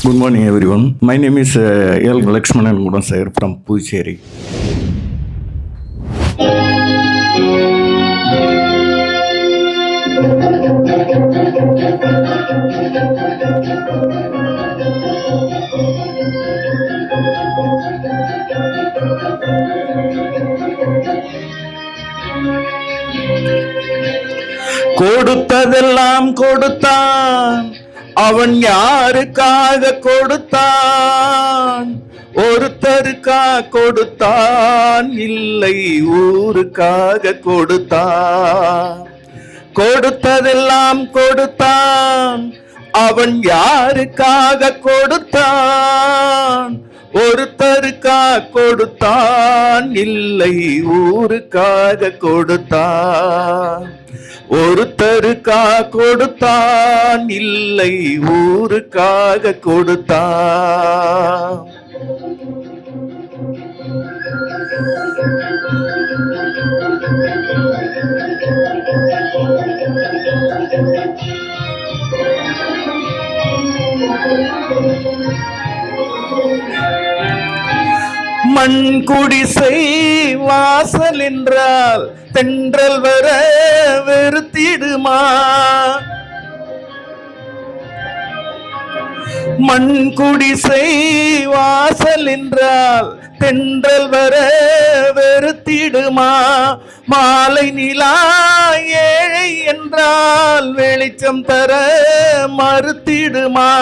Good morning, everyone. My name is L. Lakshmanan Gudansayar from Puducherry. கொடுத்ததெல்லாம் கொடுத்தான், அவன் யாருக்காக கொடுத்தான்? ஒருத்தருக்கா கொடுத்தான், இல்லை ஊருக்காக கொடுத்தான். கொடுத்ததெல்லாம் கொடுத்தான், அவன் யாருக்காக கொடுத்தான்? ஒருத்தருக்கா கொடுத்தான், இல்லை ஊருக்காக கொடுத்தான். ஒருத்தருக்கா கொடுத்தான், இல்லை ஊருக்காக கொடுத்தான். மண் குடிசை வாசல் என்றால் தென்றல் வர வெறுத்திடுமா? மண் குடிசை வாசல் என்றால் தென்றல் வர வெறுத்திடுமா? மாலை நிலா ஏழை என்றால் வெளிச்சம் தர மறுத்திடுமா?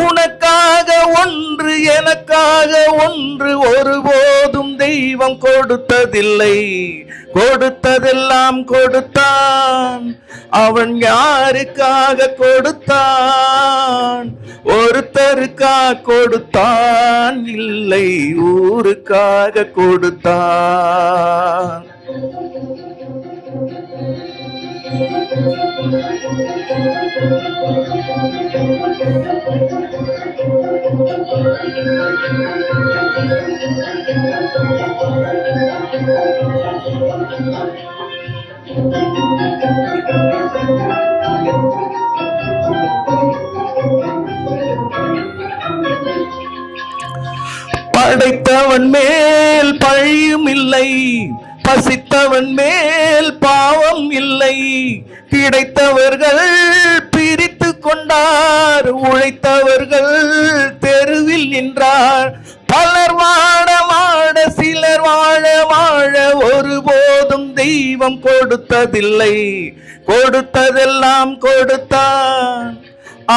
உனக்காக ஒன்று எனக்காக ஒன்று ஒருபோதும் தெய்வம் கொடுத்ததில்லை. கொடுத்ததெல்லாம் கொடுத்தான், அவன் யாருக்காக கொடுத்தான்? ஒருத்தருக்கா கொடுத்தான், இல்லை ஊருக்காக கொடுத்தான். படைத்தவன் மேல் பழியும் இல்லை, பசித்தவன் மேல் பாவம் இல்லை. கிடைத்தவர்கள் பிரித்து கொண்டார், உழைத்தவர்கள் தெருவில் நின்றார். பலர் வாழ வாழ சிலர் வாழ வாழ ஒருபோதும் தெய்வம் கொடுத்ததில்லை. கொடுத்ததெல்லாம் கொடுத்தான்,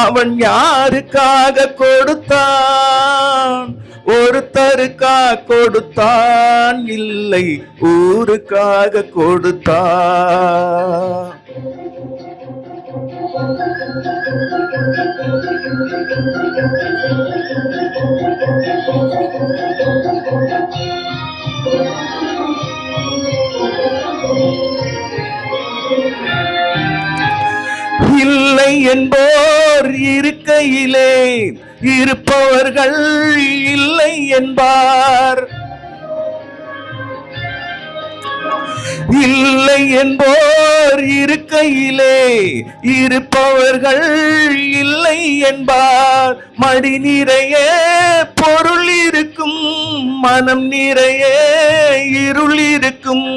அவன் யாருக்காக கொடுத்தான்? ஒருத்தருக்கா கொடுத்தான், இல்லை ஊருக்காக கொடுத்தான். இல்லை என்போர் இருக்கையிலே இருப்பவர்கள் இல்லை என்பார். இல்லை என்போர் இருக்கையிலே இருப்பவர்கள் இல்லை என்பார். மடி நிறைய பொருள் இருக்கும், மனம் நிறைய இருள் இருக்கும்.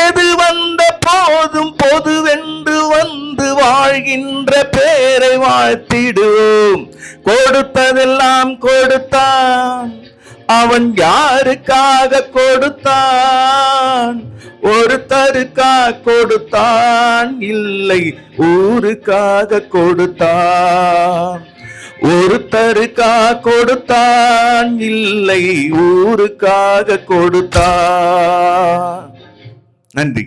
எது வந்த போதும் பொதுவென்று வந்து வாழ்கின்ற பேரை வாழ்த்திடுவோம். கொடுத்ததெல்லாம் கொடுத்தான், அவன் யாருக்காக கொடுத்தான்? ஒருத்தருக்கா கொடுத்தான், இல்லை ஊருக்காக கொடுத்தான். ஒருத்தருக்கா கொடுத்தான், இல்லை ஊருக்காக கொடுத்தான். நன்றி.